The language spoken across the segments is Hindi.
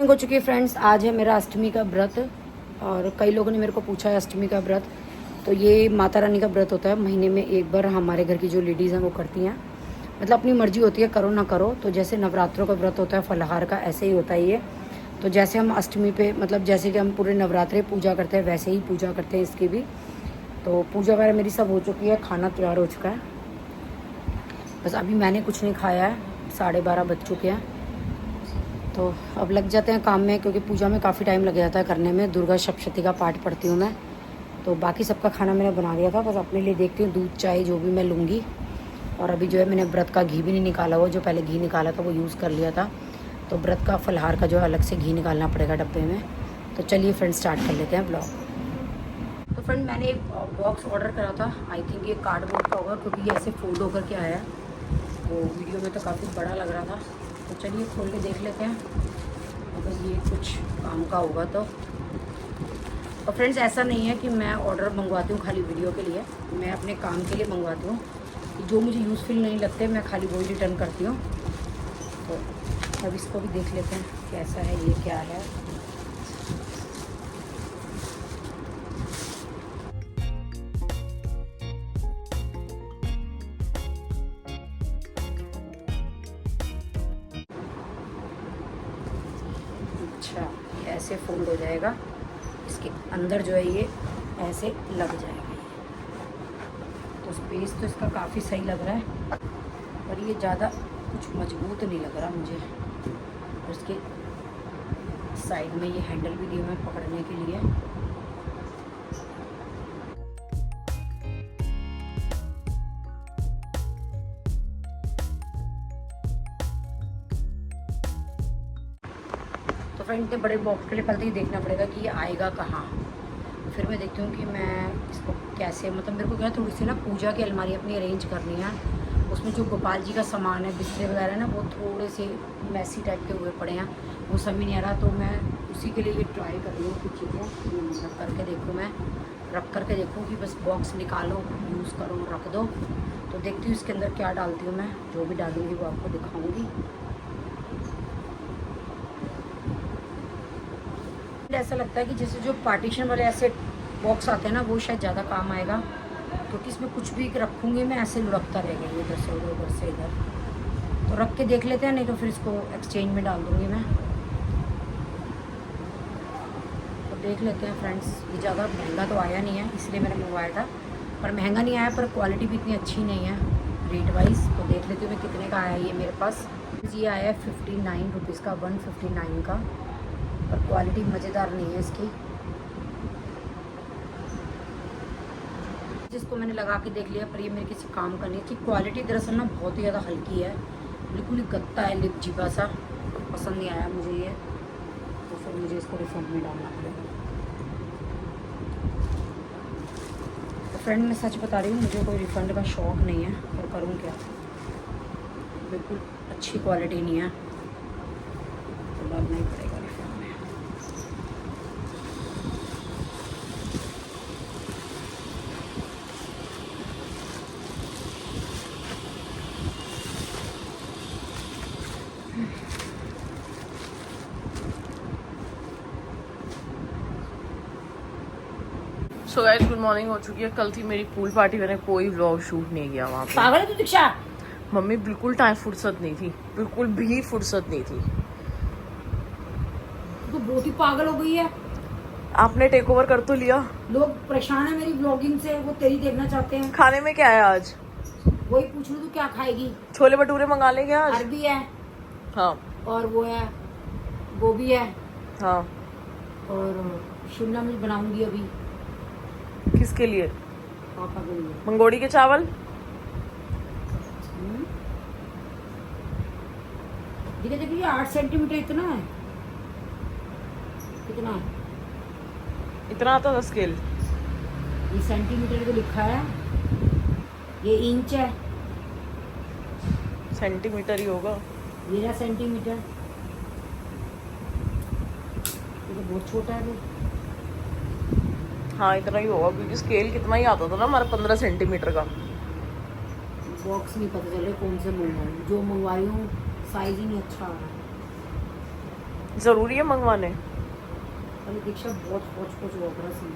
हो चुकी है फ्रेंड्स। आज है मेरा अष्टमी का व्रत और कई लोगों ने मेरे को पूछा है अष्टमी का व्रत। तो ये माता रानी का व्रत होता है, महीने में एक बार हमारे घर की जो लेडीज़ हैं वो करती हैं। मतलब अपनी मर्जी होती है, करो ना करो। तो जैसे नवरात्रों का व्रत होता है फलाहार का, ऐसे ही होता है ये। तो जैसे हम अष्टमी पे मतलब जैसे कि हम पूरे नवरात्रे पूजा करते हैं वैसे ही पूजा करते हैं इसकी भी। तो पूजा वगैरह मेरी सब हो चुकी है, खाना तैयार हो चुका है। बस अभी मैंने कुछ नहीं खाया है, 12:30 बज चुके हैं। तो अब लग जाते हैं काम में, क्योंकि पूजा में काफ़ी टाइम लग जाता है करने में। दुर्गा सप्तशती का पाठ पढ़ती हूँ मैं। तो बाकी सबका खाना मैंने बना दिया था, बस अपने लिए देखती हूँ दूध चाय जो भी मैं लूँगी। और अभी जो है मैंने व्रत का घी भी नहीं निकाला हुआ, जो पहले घी निकाला था वो यूज़ कर लिया था। तो व्रत का फलाहार का जो है अलग से घी निकालना पड़ेगा डब्बे में। तो चलिए फ्रेंड स्टार्ट कर लेते हैं ब्लॉग। तो फ्रेंड मैंने एक बॉक्स ऑर्डर करा था, आई थिंक ये कार्डबोर्ड का होगा क्योंकि ये ऐसे फोल्ड होकर के आया है। वो वीडियो में तो काफ़ी बड़ा लग रहा था। तो चलिए खोल के देख लेते हैं अगर ये कुछ काम का होगा तो। और फ्रेंड्स ऐसा नहीं है कि मैं ऑर्डर मंगवाती हूँ खाली वीडियो के लिए, मैं अपने काम के लिए मंगवाती हूँ। जो मुझे यूज़फुल नहीं लगते मैं खाली वही रिटर्न करती हूँ। तो अब इसको भी देख लेते हैं कैसा है, ये क्या है। अच्छा, ऐसे फोल्ड हो जाएगा, इसके अंदर जो है ये ऐसे लग जाएगा। तो स्पेस तो इसका काफ़ी सही लग रहा है, पर ये ज़्यादा कुछ मजबूत नहीं लग रहा मुझे। और इसके साइड में ये हैंडल भी दिए हुए हैं पकड़ने के लिए। तो फ्रेंड इतने बड़े बॉक्स के लिए पहले ही देखना पड़ेगा कि ये आएगा कहाँ। फिर मैं देखती हूँ कि मैं इसको कैसे, मतलब मेरे को क्या थोड़ी सी ना पूजा की अलमारी अपनी अरेंज करनी है। उसमें जो गोपाल जी का सामान है, बिस्तर वगैरह ना, वो थोड़े से मैसी टाइप के हुए पड़े हैं, वो समझ नहीं आ रहा। तो मैं उसी के लिए ये ट्राई कर रही हूँ कुछ चीज़ें रख करके देखूँ, मैं रख करके देखूँ कि बस बॉक्स निकालो, यूज़ करो, रख दो। तो देखती हूँ इसके अंदर क्या डालती हूँ मैं, जो भी डालूँगी वो आपको दिखाऊँगी। ऐसा लगता है कि जैसे जो पार्टीशन वाले ऐसे बॉक्स आते हैं ना, वो शायद ज़्यादा काम आएगा, क्योंकि इसमें कुछ भी रखूँगी मैं ऐसे लुढ़कता रहेगा, इधर से उधर, उधर से इधर। तो रख के देख लेते हैं, नहीं तो फिर इसको एक्सचेंज में डाल दूँगी मैं। तो देख लेते हैं फ्रेंड्स। ये ज़्यादा महंगा तो आया नहीं है, इसलिए मैंने मंगवाया था। पर महंगा नहीं आया, पर क्वालिटी भी इतनी अच्छी नहीं है रेट वाइज। तो देख लेती हूँ मैं कितने का आया ये मेरे पास। ये आया है 59 रुपीज़ का, 159 का। पर क्वालिटी मज़ेदार नहीं है इसकी। जिसको मैंने लगा के देख लिया, पर ये मेरे किसी काम का नहीं है। इसकी क्वालिटी दरअसल ना बहुत ही ज़्यादा हल्की है, बिल्कुल ही गत्ता है, लिपचिपा सा। पसंद नहीं आया मुझे ये, तो फिर मुझे इसको रिफंड में डालना पड़ेगा। तो फ्रेंड मैं सच बता रही हूँ, मुझे कोई रिफ़ंड का शौक़ नहीं है, पर करूँ क्या, बिल्कुल अच्छी क्वालिटी नहीं है, तो डालना ही पड़ेगा रिफंड में। सो गाइस गुड मॉर्निंग हो चुकी है। कल थी मेरी पूल पार्टी, मैंने कोई व्लॉग शूट नहीं किया वहाँ पे। पागल है तू दीक्षा? मम्मी बिल्कुल टाइम फुर्सत नहीं थी, बिल्कुल भी फुर्सत नहीं थी। तू बहुत ही पागल हो गई है। आपने टेक ओवर कर तो लिया। लोग परेशान है मेरी ब्लॉगिंग से, वो तेरी देखना चाहते हैं। खाने में क्या है आज? वही पूछ लूँ तू क्या खाएगी। छोले भटूरे मंगा लेंगे आज। अरबी है, हाँ और वो है गोभी है, हाँ। और शिमला मिर्च बनाऊंगी अभी। किसके लिए? पापा के लिए। मंगोड़ी के चावल। देखिए देखिए 8 सेंटीमीटर इतना है, कितना है? इतना आता था स्केल? ये सेंटीमीटर को लिखा है, ये इंच है। सेंटीमीटर ही होगा। ये रहा सेंटीमीटर, ये तो बहुत छोटा है वो। हाँ इतना ही होगा, क्योंकि स्केल कितना ही आता था ना हमारा, 15 सेंटीमीटर का। बॉक्स नहीं पता चल रहा कौन से मंगवाऊँ, जो मंगवाई हूँ साइज ही नहीं अच्छा आ रहा है। जरूरी है मंगवाने? अरे दीक्षा बहुत कुछ वगैरह सी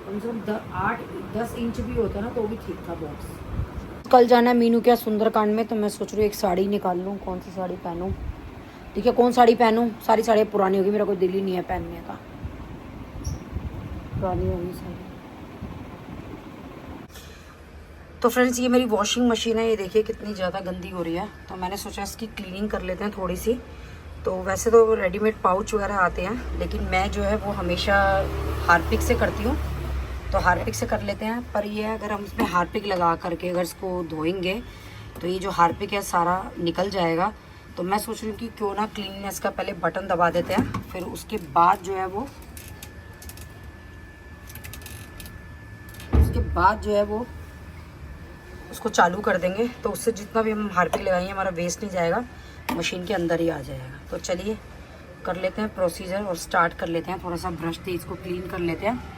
कम से कम 8-10 इंच भी होता ना तो भी ठीक था बॉक्स। कल जाना है मीनू क्या सुंदरकांड में, तो मैं सोच रही हूँ एक साड़ी निकाल लूँ, कौन सी साड़ी पहनूँ। ठीक है कौन साड़ी पहनूँ, सारी साड़ियाँ पुरानी होगी, मेरा कोई दिल ही नहीं है पहनने का, पुरानी होगी साड़ी। तो फ्रेंड्स ये मेरी वॉशिंग मशीन है, ये देखिए कितनी ज़्यादा गंदी हो रही है, तो मैंने सोचा इसकी क्लीनिंग कर लेते हैं थोड़ी सी। तो वैसे तो रेडीमेड पाउच वगैरह आते हैं, लेकिन मैं जो है वो हमेशा हार्पिक से करती हूँ, तो हार्पिक से कर लेते हैं। पर ये अगर हम इसमें हार्पिक लगा करके अगर इसको धोएंगे तो ये जो हार्पिक है सारा निकल जाएगा। तो मैं सोच रही हूँ कि क्यों ना क्लीननेस का पहले बटन दबा देते हैं, फिर उसके बाद जो है वो उसको चालू कर देंगे, तो उससे जितना भी हम हार्पिक लगाएंगे हमारा वेस्ट नहीं जाएगा, मशीन के अंदर ही आ जाएगा। तो चलिए कर लेते हैं प्रोसीजर और स्टार्ट कर लेते हैं। थोड़ा सा ब्रश से इसको क्लीन कर लेते हैं।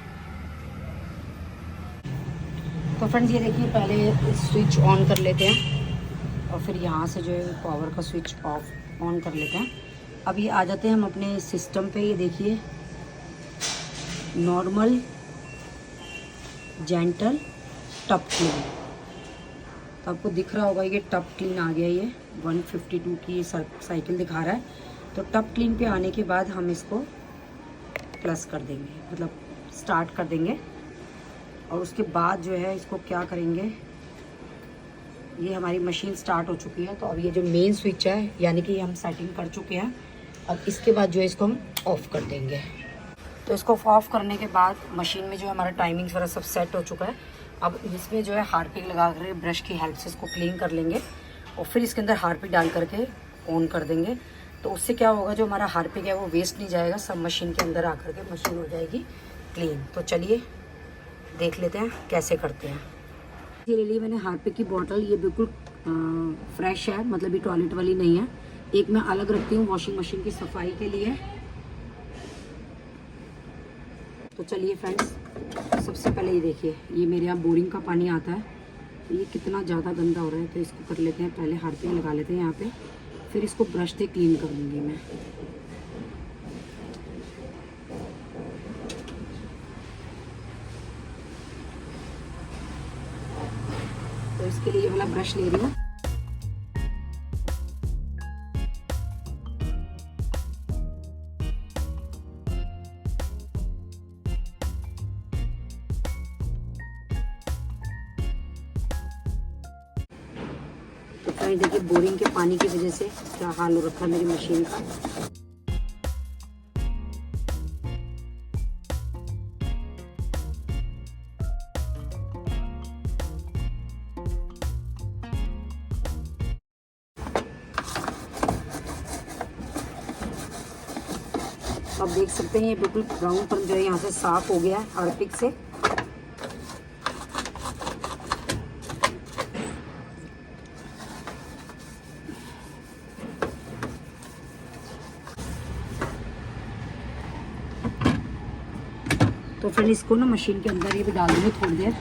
तो फ्रेंड्स ये देखिए पहले स्विच ऑन कर लेते हैं और फिर यहाँ से जो है पावर का स्विच ऑफ ऑन कर लेते हैं। अब ये आ जाते हैं हम अपने सिस्टम पे। ये देखिए नॉर्मल जेंटल टप क्लीन, तो आपको दिख रहा होगा ये टप क्लीन आ गया। ये 152 की साइकिल दिखा रहा है। तो टप क्लीन पे आने के बाद हम इसको प्लस कर देंगे, मतलब स्टार्ट कर देंगे। और उसके बाद जो है इसको क्या करेंगे, ये हमारी मशीन स्टार्ट हो चुकी है। तो अब ये जो मेन स्विच है यानी कि हम सेटिंग कर चुके हैं, अब इसके बाद जो है इसको हम ऑफ़ कर देंगे। तो इसको ऑफ़ करने के बाद मशीन में जो हमारा टाइमिंग्स वगैरह सब सेट हो चुका है। अब इसमें जो है हार्पिक लगा कर ब्रश की हेल्प से इसको क्लीन कर लेंगे और फिर इसके अंदर हार्पिक डाल करके ऑन कर देंगे। तो उससे क्या होगा, जो हमारा हार्पिक है वो वेस्ट नहीं जाएगा, सब मशीन के अंदर आकर के मशीन हो जाएगी क्लीन। तो चलिए देख लेते हैं कैसे करते हैं। ये ले ली मैंने हार्पिक की बॉटल, ये बिल्कुल फ्रेश है, मतलब ये टॉयलेट वाली नहीं है। एक मैं अलग रखती हूँ वॉशिंग मशीन की सफाई के लिए। तो चलिए फ्रेंड्स सबसे पहले ये देखिए, ये मेरे यहाँ बोरिंग का पानी आता है, तो ये कितना ज़्यादा गंदा हो रहा है। तो इसको कर लेते हैं, पहले हार्पिक लगा लेते हैं यहाँ पे, फिर इसको ब्रश से क्लीन कर लूँगी मैं। तो इसके लिए ये वाला ब्रश ले रही हूँ। तो देखिए बोरिंग के पानी की वजह से क्या हाल हो रखा है मेरी मशीन का। आप देख सकते हैं ये बिल्कुल ब्राउन पर जो है यहाँ से साफ हो गया है हार्पिक से। तो फिर इसको ना मशीन के अंदर ये भी डाल देंगे थोड़ी देर,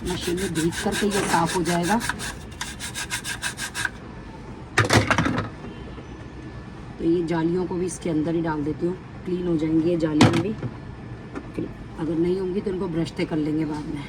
मशीन में भीग करके ये साफ हो जाएगा। तो ये जालियों को भी इसके अंदर ही डाल देती हूँ, क्लीन हो जाएंगी ये जालियाँ भी। फिर अगर नहीं होंगी तो इनको ब्रश से कर लेंगे बाद में।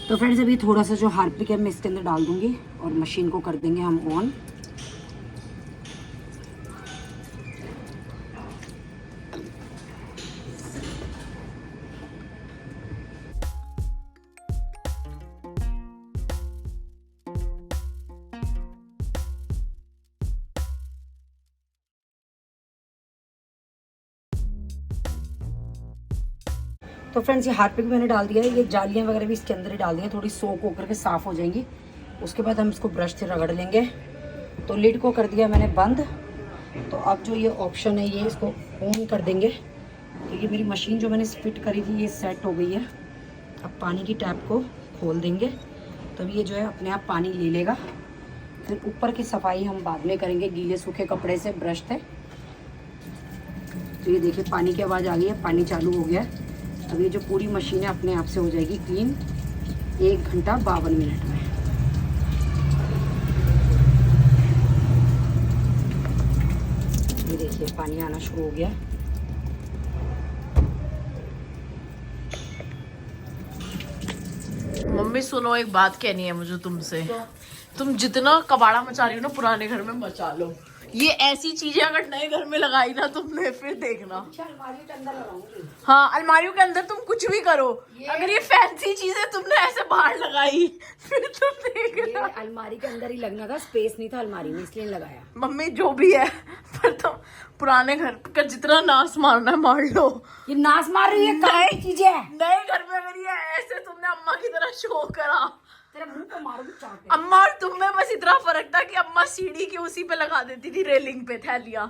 तो फ्रेंड्स अभी थोड़ा सा जो हार्पिक है मैं इसके अंदर डाल दूंगी और मशीन को कर देंगे हम ऑन। तो फ्रेंड्स ये हार्पिक मैंने डाल दिया है, ये जालियाँ वगैरह भी इसके अंदर ही डाल दी हैं, थोड़ी सोक होकर के साफ़ हो जाएंगी। उसके बाद हम इसको ब्रश से रगड़ लेंगे। तो लिड को कर दिया मैंने बंद। तो अब जो ये ऑप्शन है ये इसको ऑन कर देंगे तो ये मेरी मशीन जो मैंने फिट करी थी ये सेट हो गई है। अब पानी की टैप को खोल देंगे तब ये जो है अपने आप पानी ले लेगा। फिर ऊपर की सफाई हम बाद में करेंगे गीले सूखे कपड़े से, ब्रश से। तो ये देखिए पानी की आवाज़ आ गई है, पानी चालू हो गया है। अब ये जो पूरी मशीन है अपने आप से हो जाएगी क्लीन 1 घंटा 52 मिनट में। ये देखिए पानी आना शुरू हो गया। मम्मी सुनो, एक बात कहनी है मुझे तुमसे। तुम जितना कबाड़ा मचा रही हो ना पुराने घर में मचा लो। ये ऐसी चीजें अगर नए घर में लगाई ना तुमने, फिर देखना। अलमारी के अंदर लगाऊंगी। हाँ, अलमारियों के अंदर तुम कुछ भी करो, अगर ये फैंसी चीजें तुमने ऐसे बाहर लगाई फिर तुम देखना। अलमारी के अंदर ही लगना था, स्पेस नहीं था अलमारी में, इसलिए लगाया। मम्मी जो भी है, पर तुम पुराने घर का जितना नाश मारना है मार लो। ये नाश मार रही है, नई चीजें। नए घर में अगर ये ऐसे तुमने अम्मा की तरह शो करा, तेरा मुंह पे मारूंगी चाटे। अम्मा और तुम में बस इतना फर्क था कि अम्मा सीढ़ी की उसी पे लगा देती थी, रेलिंग पे थैलियां,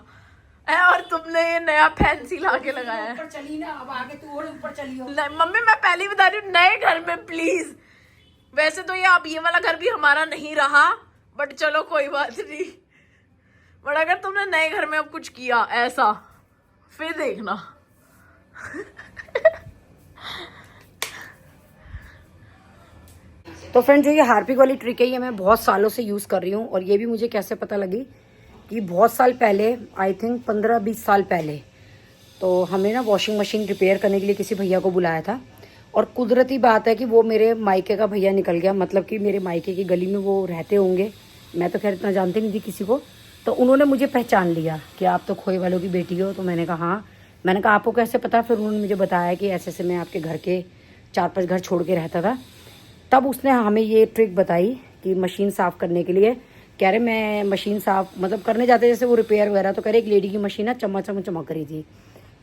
और तुमने ये नया फैंसी लाके लगाया है। ऊपर चली ना, अब आगे तू और ऊपर चली हो। मम्मी मैं पहले ही बता रही हूँ, नए घर में प्लीज। वैसे तो ये अब ये वाला घर भी हमारा नहीं रहा, बट चलो कोई बात नहीं। बट अगर तुमने नए घर में अब कुछ किया ऐसा, फिर देखना। तो फ्रेंड जो ये हार्पिक वाली ट्रिक है ये मैं बहुत सालों से यूज़ कर रही हूँ। और ये भी मुझे कैसे पता लगी कि बहुत साल पहले, आई थिंक 15-20 साल पहले, तो हमने ना वॉशिंग मशीन रिपेयर करने के लिए किसी भैया को बुलाया था। और कुदरती बात है कि वो मेरे मायके का भैया निकल गया, मतलब कि मेरे मायके की गली में वो रहते होंगे। मैं तो खैर इतना जानती नहीं थी किसी को। तो उन्होंने मुझे पहचान लिया कि आप तो खोए वालों की बेटी हो। तो मैंने कहा हाँ। मैंने कहा आपको कैसे पता? फिर उन्होंने मुझे बताया कि ऐसे ऐसे मैं आपके घर के 4-5 घर छोड़ के रहता था। तब उसने हमें ये ट्रिक बताई कि मशीन साफ़ करने के लिए। कह रहे मैं मशीन साफ़ मतलब करने जाते जैसे वो रिपेयर वगैरह, तो कह रहे एक लेडी की मशीन है चमक रही थी।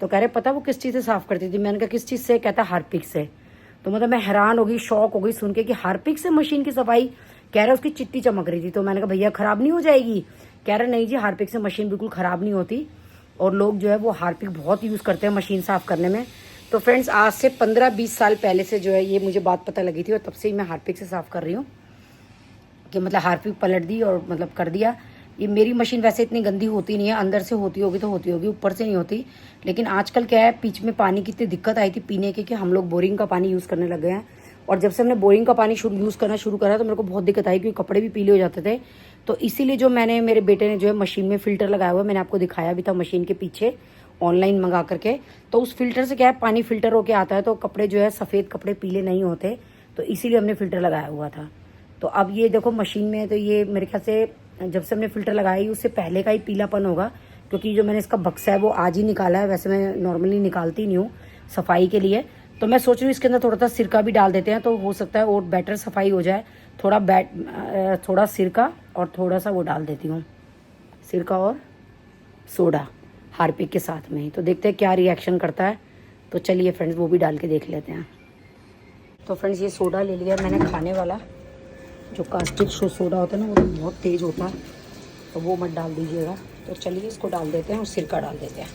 तो कह रहे पता वो किस चीज़ से साफ़ करती थी? मैंने कहा किस चीज़ से? कहता हार्पिक से। तो मतलब मैं हैरान हो गई, शॉक हो गई सुन के कि हार्पिक से मशीन की सफाई। कह रहे उसकी चिट्टी चमक रही थी। तो मैंने कहा भैया ख़राब नहीं हो जाएगी? कह रहे नहीं जी, हार्पिक से मशीन बिल्कुल ख़राब नहीं होती। और लोग जो है वो हार्पिक बहुत यूज़ करते हैं मशीन साफ़ करने में। तो फ्रेंड्स आज से 15-20 साल पहले से जो है ये मुझे बात पता लगी थी, और तब से ही मैं हार्पिक से साफ़ कर रही हूँ। कि मतलब हार्पिक पलट दी और मतलब कर दिया। ये मेरी मशीन वैसे इतनी गंदी होती नहीं है, अंदर से होती होगी तो होती होगी, ऊपर से नहीं होती। लेकिन आजकल क्या है, बीच में पानी की इतनी दिक्कत आई थी पीने की कि हम लोग बोरिंग का पानी यूज़ करने लग गए हैं। और जब से हमने बोरिंग का पानी यूज़ करना शुरू करा तो मेरे को बहुत दिक्कत आई, क्योंकि कपड़े भी पीले हो जाते थे। तो इसीलिए जो मेरे बेटे ने जो है मशीन में फ़िल्टर लगाया हुआ है, मैंने आपको दिखाया भी था मशीन के पीछे ऑनलाइन मंगा करके। तो उस फिल्टर से क्या है, पानी फिल्टर होके आता है, तो कपड़े जो है सफ़ेद कपड़े पीले नहीं होते। तो इसीलिए हमने फ़िल्टर लगाया हुआ था। तो अब ये देखो मशीन में, तो ये मेरे ख्याल से जब से हमने फ़िल्टर लगाई उससे पहले का ही पीलापन होगा, क्योंकि जो मैंने इसका बक्सा है वो आज ही निकाला है। वैसे मैं नॉर्मली निकालती नहीं हूँ सफाई के लिए। तो मैं सोच रही हूँ इसके अंदर थोड़ा सा सिरका भी डाल देते हैं, तो हो सकता है और बेटर सफाई हो जाए। थोड़ा सिरका और थोड़ा सा वो डाल देती हूँ, सिरका और सोडा हार्पिक के साथ में ही। तो देखते हैं क्या रिएक्शन करता है। तो चलिए फ्रेंड्स वो भी डाल के देख लेते हैं। तो फ्रेंड्स ये सोडा ले लिया मैंने खाने वाला, जो कास्टिक सोडा होता है ना वो तो बहुत तेज़ होता है, तो वो मत डाल दीजिएगा। तो चलिए इसको डाल देते हैं और सिरका डाल देते हैं।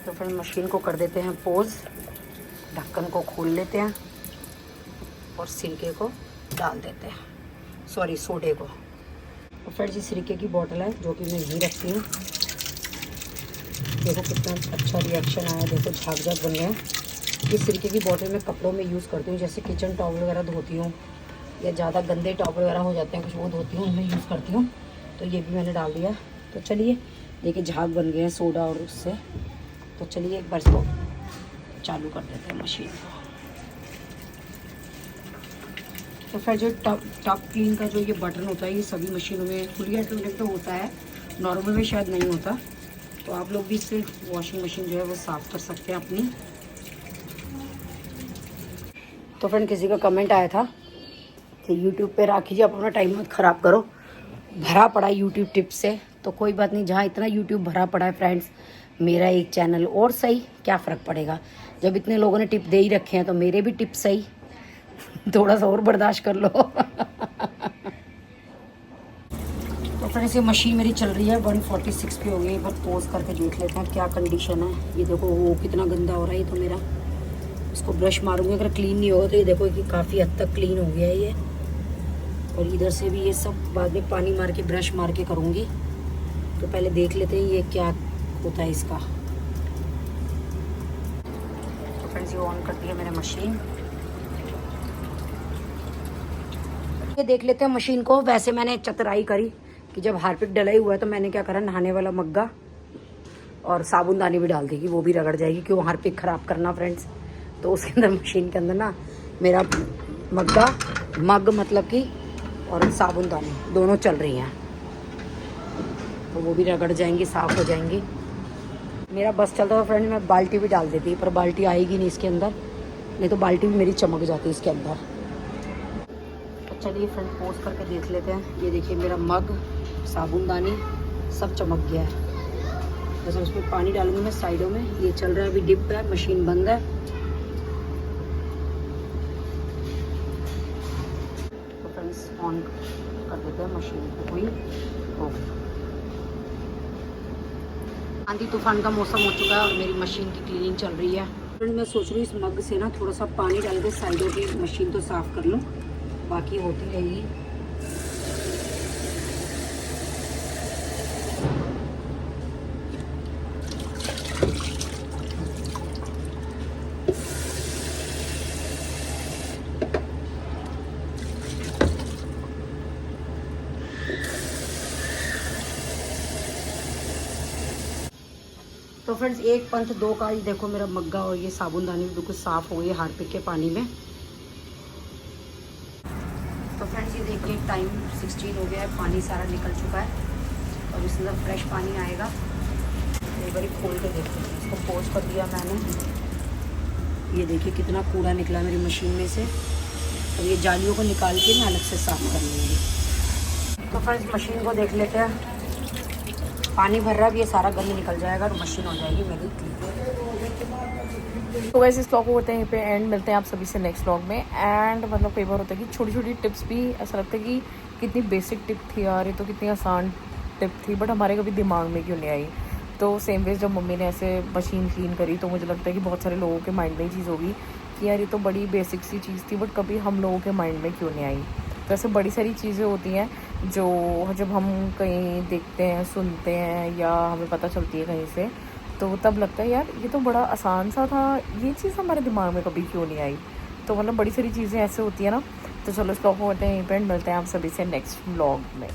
तो फ्रेंड मशीन को कर देते हैं पोज, ढक्कन को खोल लेते हैं और सिरके को डाल देते हैं, सॉरी सोडे को। तो फ्रेंड्स ये सिरके की बोतल है जो कि मैं यहीं रखती हूँ। देखो कितना अच्छा रिएक्शन आया, देखो झाग झाग बन गए हैं। ये सिरके की बोतल मैं कपड़ों में यूज़ करती हूँ, जैसे किचन टॉवल वगैरह धोती हूँ या ज़्यादा गंदे टॉवल वगैरह हो जाते हैं कुछ, वो धोती हूँ, उनमें यूज़ करती हूँ। तो ये भी मैंने डाल दिया। तो चलिए देखिए झाग बन गए हैं सोडा और उससे। तो चलिए एक बार इसको चालू कर देते हैं मशीन को। तो फिर जो टॉप क्लीन का जो ये बटन होता है, ये सभी मशीनों में फुली ऑटोमेटिक तो होता है, नॉर्मल में शायद नहीं होता। तो आप लोग भी इससे वॉशिंग मशीन जो है वो साफ़ कर सकते हैं अपनी। तो फ्रेंड किसी का कमेंट आया था कि यूट्यूब पे राखी जी आप अपना टाइम मत ख़राब करो, भरा पड़ा है यूट्यूब टिप्स से। तो कोई बात नहीं, जहाँ इतना यूट्यूब भरा पड़ा है फ्रेंड्स, मेरा एक चैनल और सही, क्या फ़र्क पड़ेगा। जब इतने लोगों ने टिप दे ही रखे हैं तो मेरे भी टिप सही, थोड़ा सा और बर्दाश्त कर लो। तो फ्रेंड्स ये मशीन मेरी चल रही है 146 पे हो गई। एक बार पोज करके देख लेते हैं क्या कंडीशन है। ये देखो वो कितना गंदा हो रहा है। ये तो मेरा इसको ब्रश मारूंगी, अगर क्लीन नहीं होगा तो ये देखो कि काफ़ी हद तक क्लीन हो गया है ये। और इधर से भी ये सब बाद में पानी मार के ब्रश मार के करूँगी। तो पहले देख लेते हैं ये क्या होता है इसका। तो फ्रेंड्स ये ऑन करती है मैंने मशीन। ये देख लेते हैं मशीन को। वैसे मैंने चतुराई करी कि जब हार्पिक डला ही हुआ है तो मैंने क्या करा, नहाने वाला मग्गा और साबुनदानी भी डाल देगी, वो भी रगड़ जाएगी क्यों हार्पिक ख़राब करना फ्रेंड्स। तो उसके अंदर मशीन के अंदर ना मेरा मग्गा मग मतलब कि और साबुनदानी दोनों चल रही हैं, तो वो भी रगड़ जाएंगी, साफ़ हो जाएंगी। मेरा बस चलता था फ्रेंड, मैं बाल्टी भी डाल देती, पर बाल्टी आएगी नहीं इसके अंदर, नहीं तो बाल्टी भी मेरी चमक जाती है इसके अंदर। तो चलिए फ्रेंड पोज करके देख लेते हैं। ये देखिए मेरा मग साबुनदानी सब चमक गया है। बस उसमें पानी डालूंगी मैं साइडों में। ये चल रहा है अभी डिप है, मशीन बंद है। तो फ्रेंड्स ऑन कर देते हैं मशीन को। हुई हो आंधी तूफान का मौसम हो चुका है और मेरी मशीन की क्लीनिंग चल रही है। फ्रेंड मैं सोच रही हूँ इस मग से ना थोड़ा सा पानी डाल के साइडों की मशीन तो साफ़ कर लूँ, बाकी होती रहेगी। तो फ्रेंड्स एक पंथ दो का, ये देखो मेरा मग्गा और ये साबुनदानी भी बिल्कुल साफ़ हो गई है हार्पिक के पानी में। तो फ्रेंड्स ये देखिए टाइम 16 हो गया है, पानी सारा निकल चुका है और इसके अंदर फ्रेश पानी आएगा। एक बार खोल के देखते हैं। इसको पोज कर दिया मैंने। ये देखिए कितना कूड़ा निकला मेरी मशीन में से। अब ये जालियों को निकाल के मैं अलग से साफ़ कर लूँगी। तो फ्रेंड्स मशीन को देख लेते हैं। पानी भर रहा है, अब ये सारा गंद निकल जाएगा और मशीन हो जाएगी मेरी क्लीन। तो वैसे इस व्लॉग को करते हैं यहीं पे एंड। मिलते हैं आप सभी से नेक्स्ट व्लॉग में। एंड मतलब कई बार होता है कि छोटी छोटी टिप्स भी ऐसा लगता है कि कितनी बेसिक टिप थी यार, ये तो कितनी आसान टिप थी, बट हमारे कभी दिमाग में क्यों नहीं आई। तो सेम वेज जब मम्मी ने ऐसे मशीन क्लीन करी तो मुझे लगता है कि बहुत सारे लोगों के माइंड में ये चीज़ होगी कि यार ये तो बड़ी बेसिक सी चीज़ थी, बट कभी हम लोगों के माइंड में क्यों नहीं आई। तो ऐसे बड़ी सारी चीज़ें होती हैं जो जब हम कहीं देखते हैं, सुनते हैं या हमें पता चलती है कहीं से, तो तब लगता है यार ये तो बड़ा आसान सा था, ये चीज़ हमारे दिमाग में कभी क्यों नहीं आई। तो मतलब बड़ी सारी चीज़ें ऐसे होती है ना। तो चलो इस व्लॉग को करते हैं यहीं पे, मिलते हैं आप सभी से नेक्स्ट व्लॉग में।